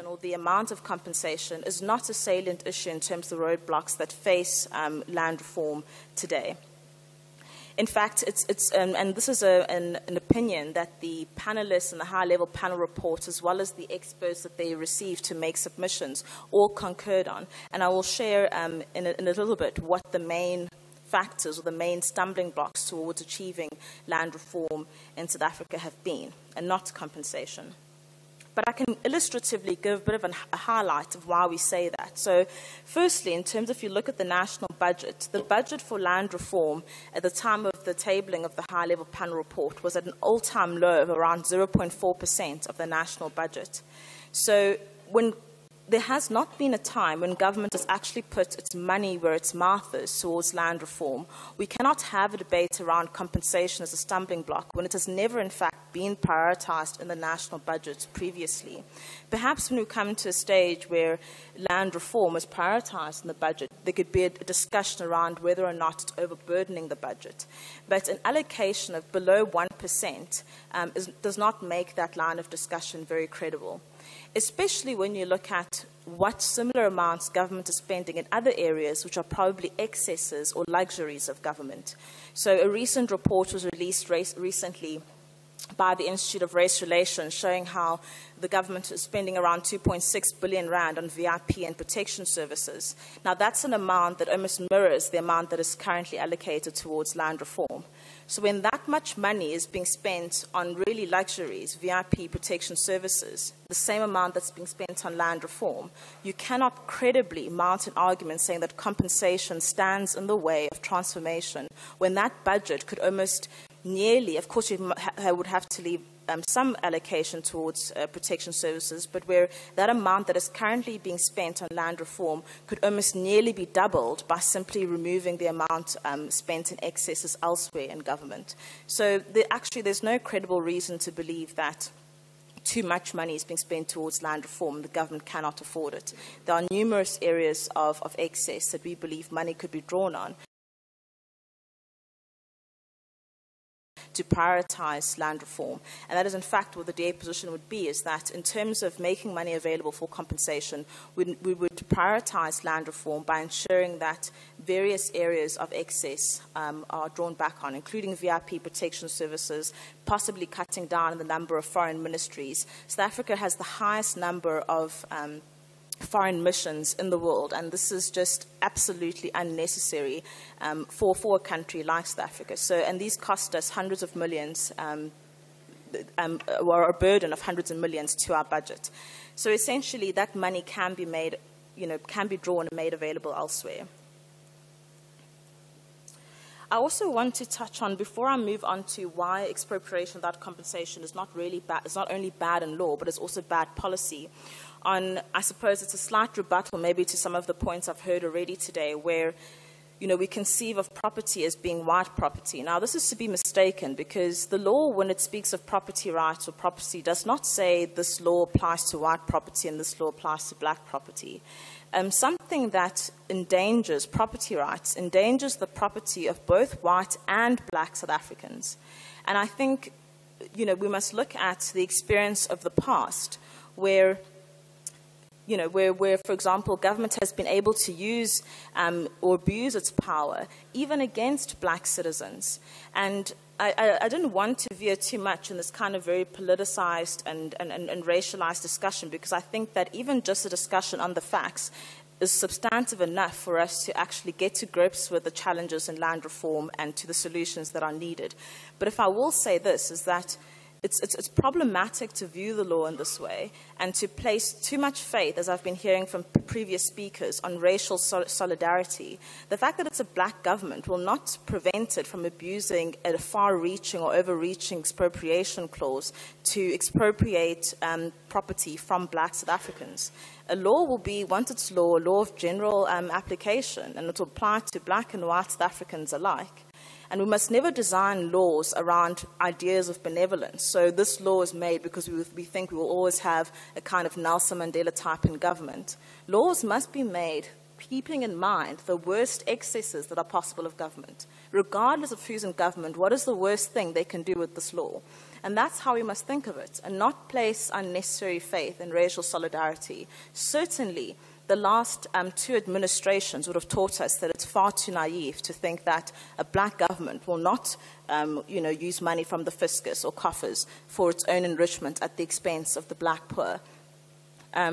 compensation or the amount of compensation is not a salient issue in terms of the roadblocks that face land reform today. In fact, and this is an opinion that the panelists in the high-level panel report, as well as the experts that they received to make submissions, all concurred on. And I will share in a little bit what the main factors or the main stumbling blocks towards achieving land reform in South Africa have been, and not compensation. But I can illustratively give a bit of a highlight of why we say that. So firstly, in terms of, if you look at the national budget, the budget for land reform at the time of the tabling of the high-level panel report was at an all-time low of around 0.4% of the national budget. So there has not been a time when government has actually put its money where its mouth is towards land reform. We cannot have a debate around compensation as a stumbling block when it has never, in fact, been prioritized in the national budget previously. Perhaps when we come to a stage where land reform is prioritized in the budget, there could be a discussion around whether or not it's overburdening the budget. But an allocation of below 1% does not make that line of discussion very credible, especially when you look at what similar amounts government is spending in other areas which are probably excesses or luxuries of government. So a recent report was released recently by the Institute of Race Relations showing how the government is spending around 2.6 billion rand on VIP and protection services. Now that's an amount that almost mirrors the amount that is currently allocated towards land reform. So when that much money is being spent on really luxuries, VIP protection services, the same amount that's being spent on land reform, you cannot credibly mount an argument saying that compensation stands in the way of transformation when that budget could almost nearly, of course you would have to leave some allocation towards protection services, but where that amount that is currently being spent on land reform could almost nearly be doubled by simply removing the amount spent in excesses elsewhere in government. So there's no credible reason to believe that too much money is being spent towards land reform. The government cannot afford it. There are numerous areas of excess that we believe money could be drawn on to prioritize land reform. And that is in fact what the DA position would be, is that in terms of making money available for compensation, we would prioritize land reform by ensuring that various areas of excess are drawn back on, including VIP protection services, possibly cutting down on the number of foreign ministries. South Africa has the highest number of foreign missions in the world, and this is just absolutely unnecessary for a country like South Africa. So, and these cost us hundreds of millions, or a burden of hundreds of millions to our budget. So essentially, that money can be made, can be drawn and made available elsewhere. I also want to touch on, before I move on to why expropriation without compensation is not really bad, it's not only bad in law, but it's also bad policy. I suppose it's a slight rebuttal maybe to some of the points I've heard already today, where we conceive of property as being white property. Now, this is to be mistaken, because the law, when it speaks of property rights or property, does not say this law applies to white property and this law applies to black property. Something that endangers property rights endangers the property of both white and black South Africans. And I think, we must look at the experience of the past, where for example, government has been able to use or abuse its power, even against black citizens. And I didn't want to veer too much in this kind of very politicized and racialized discussion, because I think that even just a discussion on the facts is substantive enough for us to actually get to grips with the challenges in land reform and to the solutions that are needed. But if I will say this, is that it's problematic to view the law in this way and to place too much faith, as I've been hearing from previous speakers, on racial solidarity. The fact that it's a black government will not prevent it from abusing a far-reaching or overreaching expropriation clause to expropriate property from black South Africans. A law will be, once it's law, a law of general application, and it will apply to black and white South Africans alike. And we must never design laws around ideas of benevolence. So this law is made because we think we will always have a kind of Nelson Mandela type in government. Laws must be made keeping in mind the worst excesses that are possible of government. Regardless of who's in government, what is the worst thing they can do with this law? And that's how we must think of it, and not place unnecessary faith in racial solidarity. Certainly, the last two administrations would have taught us that it's far too naive to think that a black government will not use money from the fiscus or coffers for its own enrichment at the expense of the black poor.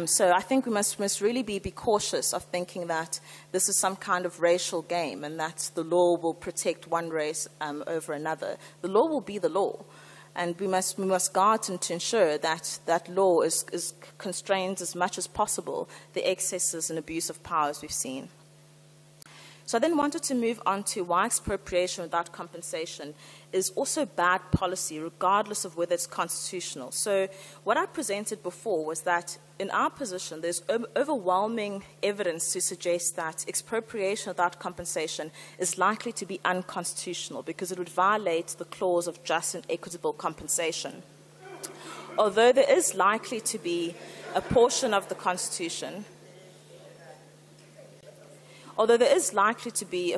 So I think we must really be cautious of thinking that this is some kind of racial game and that the law will protect one race over another. The law will be the law. And we must guard and to ensure that that law is constrained as much as possible the excesses and abuse of powers we've seen. So I then wanted to move on to why expropriation without compensation is also bad policy, regardless of whether it's constitutional. So what I presented before was that in our position, there's overwhelming evidence to suggest that expropriation without compensation is likely to be unconstitutional because it would violate the clause of just and equitable compensation. Although there is likely to be a portion of the Constitution although there is likely to be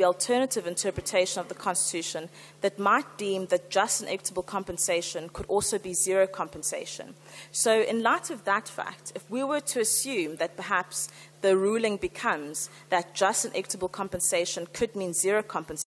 alternative interpretation of the Constitution that might deem that just and equitable compensation could also be zero compensation. So in light of that fact, if we were to assume that perhaps the ruling becomes that just and equitable compensation could mean zero compensation,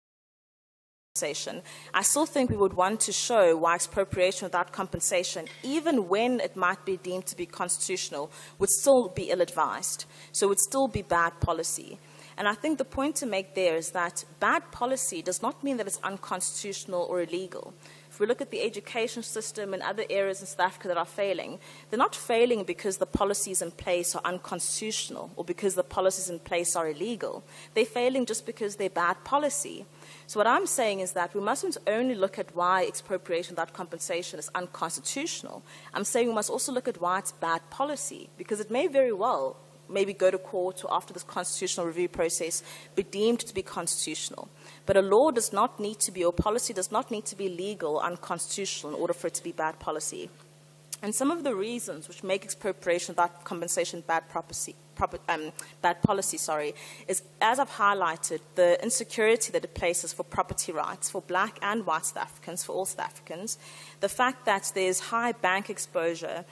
I still think we would want to show why expropriation without compensation, even when it might be deemed to be constitutional, would still be ill-advised. So it would still be bad policy. And I think the point to make there is that bad policy does not mean that it's unconstitutional or illegal. If we look at the education system and other areas in South Africa that are failing, they're not failing because the policies in place are unconstitutional or because the policies in place are illegal. They're failing just because they're bad policy. So what I'm saying is that we mustn't only look at why expropriation without compensation is unconstitutional. I'm saying we must also look at why it's bad policy, because it may very well maybe go to court or after this constitutional review process be deemed to be constitutional. But a law does not need to be, or policy does not need to be legal or unconstitutional in order for it to be bad policy. And some of the reasons which make expropriation without compensation bad policy, is, as I've highlighted, the insecurity that it places for property rights for black and white South Africans, for all South Africans, the fact that there's high bank exposure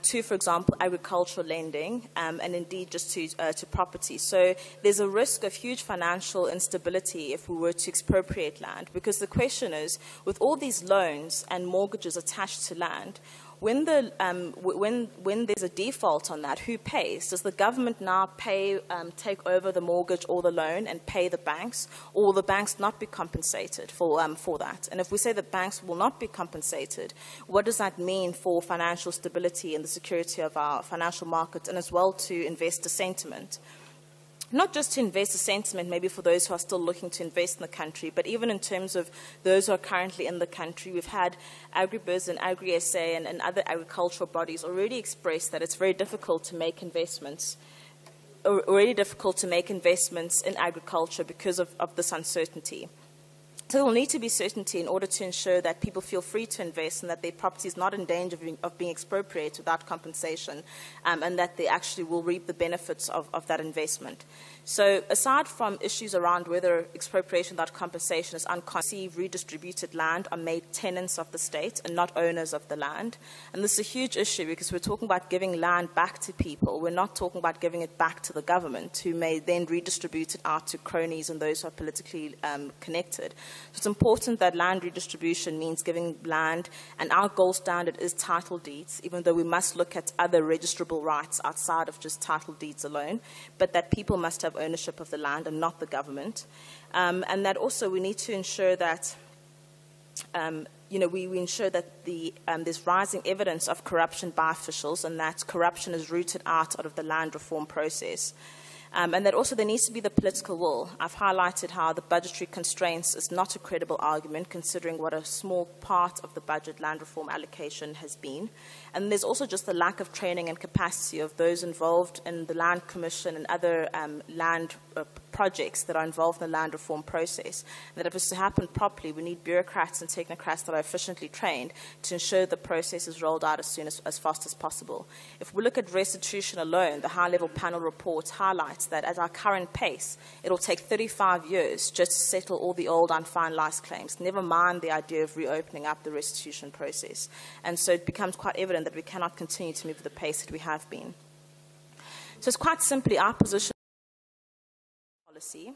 to, for example, agricultural lending, and indeed just to property. So there's a risk of huge financial instability if we were to expropriate land, because the question is, with all these loans and mortgages attached to land, when there's a default on that, who pays? Does the government now take over the mortgage or the loan and pay the banks, or will the banks not be compensated for that? And if we say that banks will not be compensated, what does that mean for financial stability and the security of our financial markets, and as well to investor sentiment? Not just to investor sentiment, maybe for those who are still looking to invest in the country, but even in terms of those who are currently in the country. We've had Agribiz and Agri-SA and other agricultural bodies already express that it's very difficult to make investments, in agriculture because of this uncertainty. So there will need to be certainty in order to ensure that people feel free to invest and that their property is not in danger of being expropriated without compensation, and that they actually will reap the benefits of that investment. So aside from issues around whether expropriation without compensation is unconceived, redistributed land are made tenants of the state and not owners of the land. And this is a huge issue because we're talking about giving land back to people. We're not talking about giving it back to the government, who may then redistribute it out to cronies and those who are politically connected. So it's important that land redistribution means giving land, and our gold standard is title deeds, even though we must look at other registrable rights outside of just title deeds alone, but that people must have ownership of the land and not the government. And that also we need to ensure that we ensure that there's rising evidence of corruption by officials, and that corruption is rooted out of the land reform process. And that also there needs to be the political will. I've highlighted how the budgetary constraints is not a credible argument, considering what a small part of the budget land reform allocation has been. And there's also just the lack of training and capacity of those involved in the Land Commission and other land projects that are involved in the land reform process. And that if it's to happen properly, we need bureaucrats and technocrats that are efficiently trained to ensure the process is rolled out as fast as possible. If we look at restitution alone, the high-level panel report highlights that at our current pace, it will take 35 years just to settle all the old unfinalized claims, never mind the idea of reopening up the restitution process. And so it becomes quite evident that we cannot continue to move at the pace that we have been. So it's quite simply our position policy,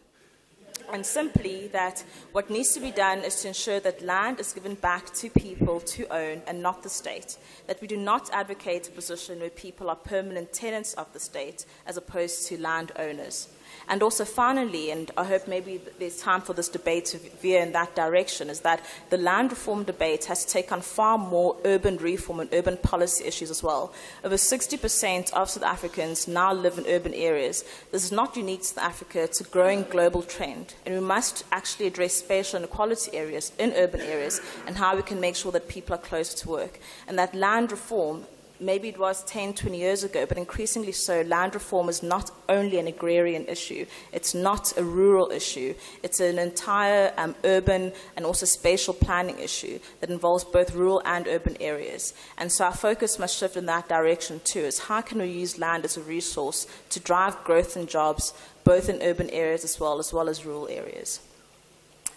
and simply that what needs to be done is to ensure that land is given back to people to own and not the state, that we do not advocate a position where people are permanent tenants of the state as opposed to landowners. And also finally, and I hope maybe there's time for this debate to veer in that direction, is that the land reform debate has to take on far more urban reform and urban policy issues as well. Over 60% of South Africans now live in urban areas. This is not unique to South Africa, it's a growing global trend. And we must actually address spatial inequality areas in urban areas and how we can make sure that people are closer to work. And that land reform, maybe it was 10, 20 years ago, but increasingly so, land reform is not only an agrarian issue. It's not a rural issue. It's an entire urban and also spatial planning issue that involves both rural and urban areas. And so our focus must shift in that direction too, is how can we use land as a resource to drive growth and jobs, both in urban areas as well as rural areas.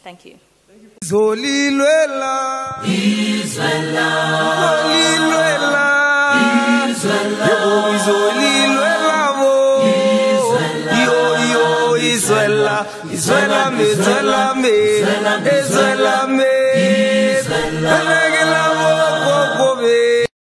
Thank you. Israel,